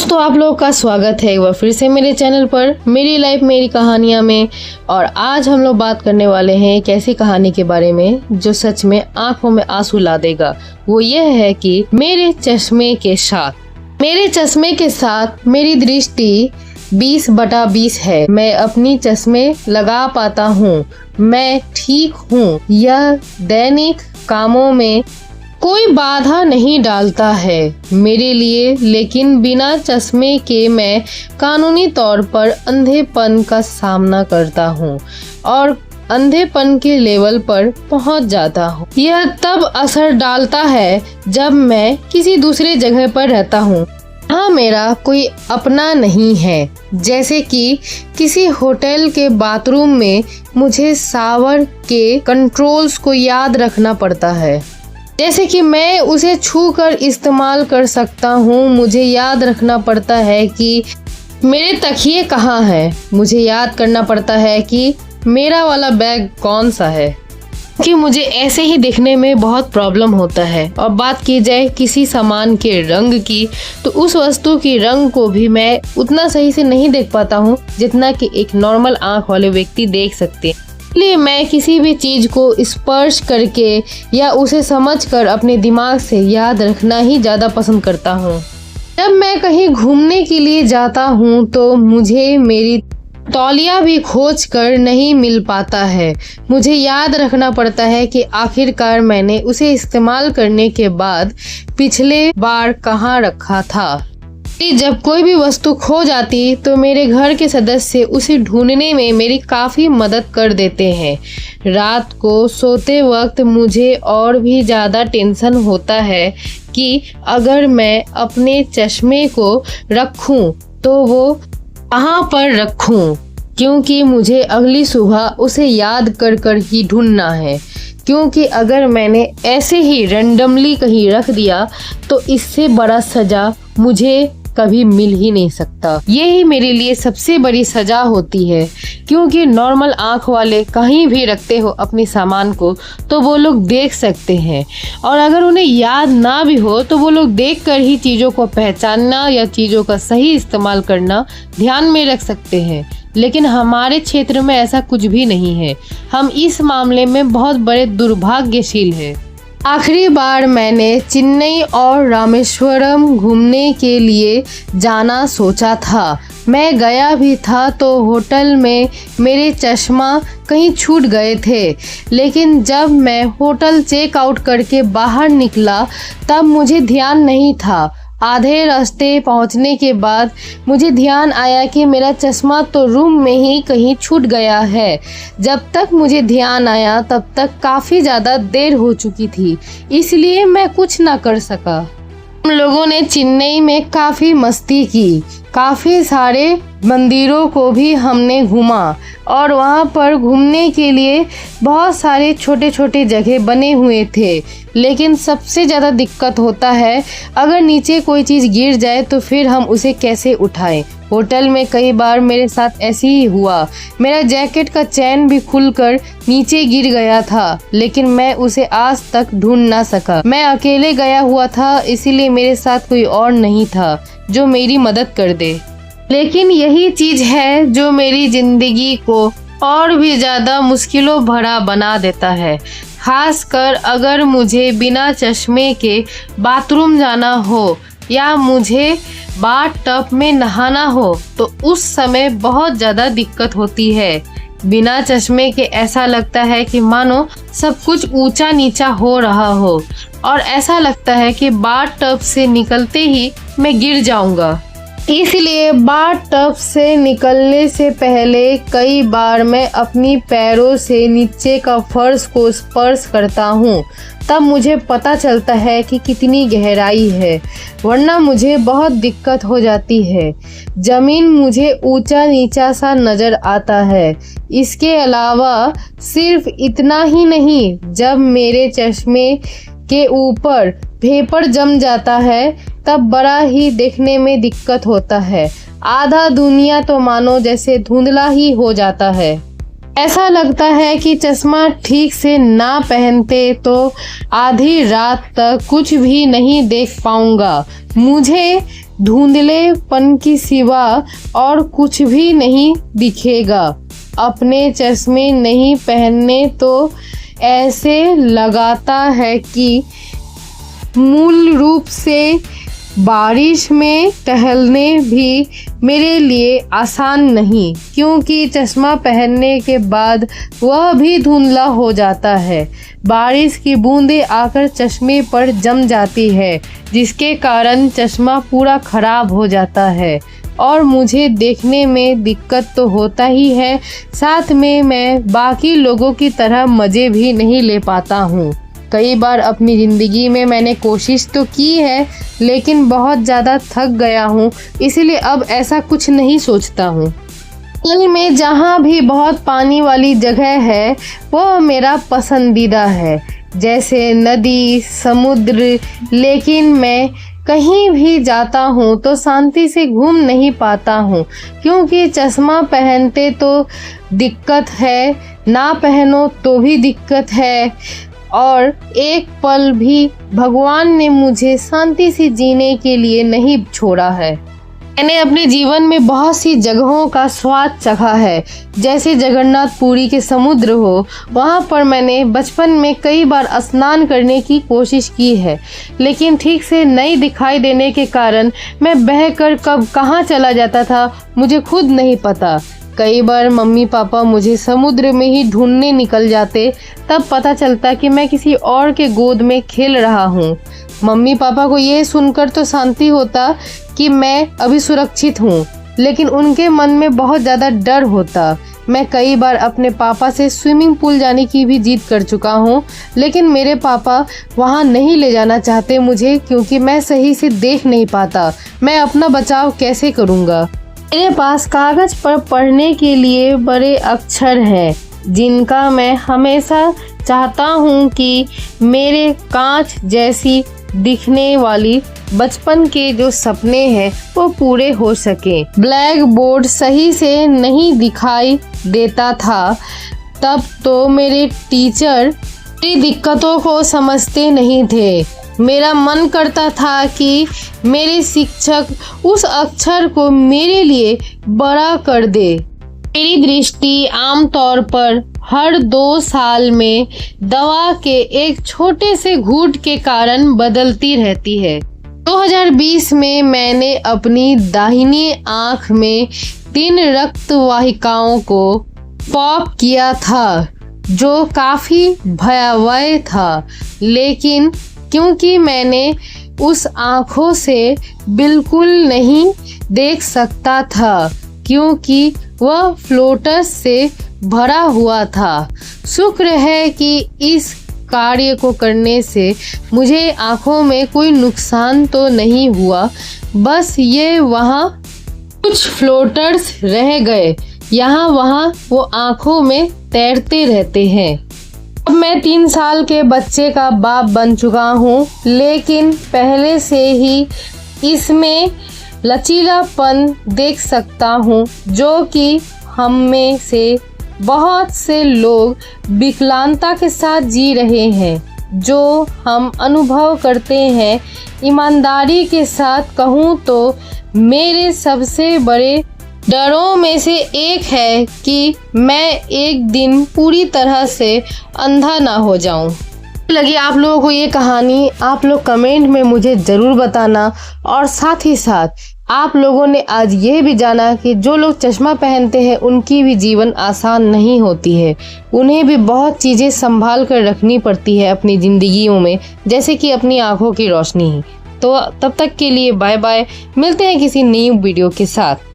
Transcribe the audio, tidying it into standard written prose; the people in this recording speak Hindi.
दोस्तों, आप लोगों का स्वागत है एक बार फिर से मेरे चैनल पर मेरी लाइफ मेरी कहानियां में। और आज हम लोग बात करने वाले हैं एक ऐसी कहानी के बारे में जो सच में आंखों में आंसू ला देगा। वो यह है कि मेरे चश्मे के साथ मेरी दृष्टि 20/20 है। मैं अपनी चश्मे लगा पाता हूँ, मैं ठीक हूँ। यह दैनिक कामों में कोई बाधा नहीं डालता है मेरे लिए, लेकिन बिना चश्मे के मैं कानूनी तौर पर अंधेपन का सामना करता हूँ और अंधेपन के लेवल पर पहुँच जाता हूँ। यह तब असर डालता है जब मैं किसी दूसरे जगह पर रहता हूँ। हाँ, मेरा कोई अपना नहीं है। जैसे कि किसी होटल के बाथरूम में मुझे शावर के कंट्रोल्स को याद रखना पड़ता है, जैसे कि मैं उसे छू कर इस्तेमाल कर सकता हूँ। मुझे याद रखना पड़ता है कि मेरे तकिए कहाँ है। मुझे याद करना पड़ता है कि मेरा वाला बैग कौन सा है, कि मुझे ऐसे ही दिखने में बहुत प्रॉब्लम होता है। और बात की जाए किसी सामान के रंग की, तो उस वस्तु की रंग को भी मैं उतना सही से नहीं देख पाता हूँ जितना कि एक नॉर्मल आँख वाले व्यक्ति देख सकते हैं। इसलिए मैं किसी भी चीज को स्पर्श करके या उसे समझकर अपने दिमाग से याद रखना ही ज्यादा पसंद करता हूँ। जब मैं कहीं घूमने के लिए जाता हूँ तो मुझे मेरी तौलिया भी खोज कर नहीं मिल पाता है। मुझे याद रखना पड़ता है कि आखिरकार मैंने उसे इस्तेमाल करने के बाद पिछले बार कहाँ रखा था। जब कोई भी वस्तु खो जाती तो मेरे घर के सदस्य उसे ढूंढने में मेरी काफ़ी मदद कर देते हैं। रात को सोते वक्त मुझे और भी ज़्यादा टेंशन होता है कि अगर मैं अपने चश्मे को रखूं तो वो कहाँ पर रखूं, क्योंकि मुझे अगली सुबह उसे याद कर कर ही ढूंढना है। क्योंकि अगर मैंने ऐसे ही रैंडमली कहीं रख दिया तो इससे बड़ा सज़ा मुझे कभी मिल ही नहीं सकता। यही मेरे लिए सबसे बड़ी सजा होती है, क्योंकि नॉर्मल आंख वाले कहीं भी रखते हो अपने सामान को तो वो लोग देख सकते हैं, और अगर उन्हें याद ना भी हो तो वो लोग देखकर ही चीज़ों को पहचानना या चीज़ों का सही इस्तेमाल करना ध्यान में रख सकते हैं। लेकिन हमारे क्षेत्र में ऐसा कुछ भी नहीं है। हम इस मामले में बहुत बड़े दुर्भाग्यशील हैं। आखिरी बार मैंने चेन्नई और रामेश्वरम घूमने के लिए जाना सोचा था। मैं गया भी था तो होटल में मेरे चश्मा कहीं छूट गए थे, लेकिन जब मैं होटल चेक आउट करके बाहर निकला तब मुझे ध्यान नहीं था। आधे रास्ते पहुंचने के बाद मुझे ध्यान आया कि मेरा चश्मा तो रूम में ही कहीं छूट गया है। जब तक मुझे ध्यान आया तब तक काफ़ी ज़्यादा देर हो चुकी थी, इसलिए मैं कुछ ना कर सका। हम लोगों ने चेन्नई में काफ़ी मस्ती की, काफ़ी सारे मंदिरों को भी हमने घूमा और वहाँ पर घूमने के लिए बहुत सारे छोटे छोटे जगह बने हुए थे। लेकिन सबसे ज़्यादा दिक्कत होता है अगर नीचे कोई चीज़ गिर जाए तो फिर हम उसे कैसे उठाएं। होटल में कई बार मेरे साथ ऐसे ही हुआ। मेरा जैकेट का चैन भी खुलकर नीचे गिर गया था, लेकिन मैं उसे आज तक ढूंढ ना सका। मैं अकेले गया हुआ था, इसीलिए मेरे साथ कोई और नहीं था जो मेरी मदद कर दे। लेकिन यही चीज़ है जो मेरी ज़िंदगी को और भी ज़्यादा मुश्किलों भरा बना देता है। खासकर अगर मुझे बिना चश्मे के बाथरूम जाना हो या मुझे बाथ-टब में नहाना हो तो उस समय बहुत ज़्यादा दिक्कत होती है। बिना चश्मे के ऐसा लगता है कि मानो सब कुछ ऊंचा नीचा हो रहा हो, और ऐसा लगता है कि बाथ-टब से निकलते ही मैं गिर जाऊंगा। इसलिए बाथ-टब से निकलने से पहले कई बार मैं अपनी पैरों से नीचे का फर्श को स्पर्श करता हूँ, तब मुझे पता चलता है कि कितनी गहराई है, वरना मुझे बहुत दिक्कत हो जाती है। ज़मीन मुझे ऊंचा नीचा सा नज़र आता है। इसके अलावा सिर्फ इतना ही नहीं, जब मेरे चश्मे के ऊपर पेपर जम जाता है तब बड़ा ही देखने में दिक्कत होता है। आधा दुनिया तो मानो जैसे धुंधला ही हो जाता है। ऐसा लगता है कि चश्मा ठीक से ना पहनते तो आधी रात तक कुछ भी नहीं देख पाऊंगा। मुझे धुंधलेपन की सिवा और कुछ भी नहीं दिखेगा। अपने चश्मे नहीं पहनने तो ऐसे लगाता है कि मूल रूप से बारिश में टहलने भी मेरे लिए आसान नहीं, क्योंकि चश्मा पहनने के बाद वह भी धुंधला हो जाता है। बारिश की बूंदें आकर चश्मे पर जम जाती है, जिसके कारण चश्मा पूरा खराब हो जाता है और मुझे देखने में दिक्कत तो होता ही है, साथ में मैं बाकी लोगों की तरह मज़े भी नहीं ले पाता हूँ। कई बार अपनी ज़िंदगी में मैंने कोशिश तो की है, लेकिन बहुत ज़्यादा थक गया हूँ, इसलिए अब ऐसा कुछ नहीं सोचता हूँ। कल में जहाँ भी बहुत पानी वाली जगह है वो मेरा पसंदीदा है, जैसे नदी, समुद्र। लेकिन मैं कहीं भी जाता हूँ तो शांति से घूम नहीं पाता हूँ, क्योंकि चश्मा पहनते तो दिक्कत है, ना पहनो तो भी दिक्कत है, और एक पल भी भगवान ने मुझे शांति से जीने के लिए नहीं छोड़ा है। मैंने अपने जीवन में बहुत सी जगहों का स्वाद चखा है, जैसे जगन्नाथपुरी के समुद्र हो, वहाँ पर मैंने बचपन में कई बार स्नान करने की कोशिश की है, लेकिन ठीक से नहीं दिखाई देने के कारण मैं बहकर कब कहाँ चला जाता था मुझे खुद नहीं पता। कई बार मम्मी पापा मुझे समुद्र में ही ढूंढने निकल जाते, तब पता चलता कि मैं किसी और के गोद में खेल रहा हूँ। मम्मी पापा को ये सुनकर तो शांति होता कि मैं अभी सुरक्षित हूँ, लेकिन उनके मन में बहुत ज़्यादा डर होता। मैं कई बार अपने पापा से स्विमिंग पूल जाने की भी जिद कर चुका हूँ, लेकिन मेरे पापा वहाँ नहीं ले जाना चाहते मुझे, क्योंकि मैं सही से देख नहीं पाता। मैं अपना बचाव कैसे करूँगा? मेरे पास कागज़ पर पढ़ने के लिए बड़े अक्षर हैं, जिनका मैं हमेशा चाहता हूँ कि मेरे कांच जैसी दिखने वाली बचपन के जो सपने हैं वो पूरे हो सके। ब्लैक बोर्ड सही से नहीं दिखाई देता था, तब तो मेरे टीचर मेरी दिक्कतों को समझते नहीं थे। मेरा मन करता था कि मेरे शिक्षक उस अक्षर को मेरे लिए बड़ा कर दे। मेरी दृष्टि आमतौर पर हर 2 साल में दवा के एक छोटे से घूंट के कारण बदलती रहती है। 2020 में मैंने अपनी दाहिनी आंख में 3 रक्त वाहिकाओं को पॉप किया था, जो काफ़ी भयावह था, लेकिन क्योंकि मैंने उस आँखों से बिल्कुल नहीं देख सकता था, क्योंकि वह फ्लोटर्स से भरा हुआ था। शुक्र है कि इस कार्य को करने से मुझे आँखों में कोई नुकसान तो नहीं हुआ, बस ये वहाँ कुछ फ्लोटर्स रह गए, यहाँ वहाँ वो आँखों में तैरते रहते हैं। अब मैं 3 साल के बच्चे का बाप बन चुका हूँ, लेकिन पहले से ही इसमें लचीलापन देख सकता हूँ, जो कि हम में से बहुत से लोग विकलांगता के साथ जी रहे हैं, जो हम अनुभव करते हैं। ईमानदारी के साथ कहूँ तो मेरे सबसे बड़े डरों में से एक है कि मैं एक दिन पूरी तरह से अंधा ना हो जाऊं। लगी आप लोगों को ये कहानी, आप लोग कमेंट में मुझे ज़रूर बताना। और साथ ही साथ आप लोगों ने आज ये भी जाना कि जो लोग चश्मा पहनते हैं उनकी भी जीवन आसान नहीं होती है, उन्हें भी बहुत चीज़ें संभाल कर रखनी पड़ती है अपनी ज़िंदगियों में, जैसे कि अपनी आँखों की रोशनी ही। तो तब तक के लिए बाय बाय, मिलते हैं किसी नई वीडियो के साथ।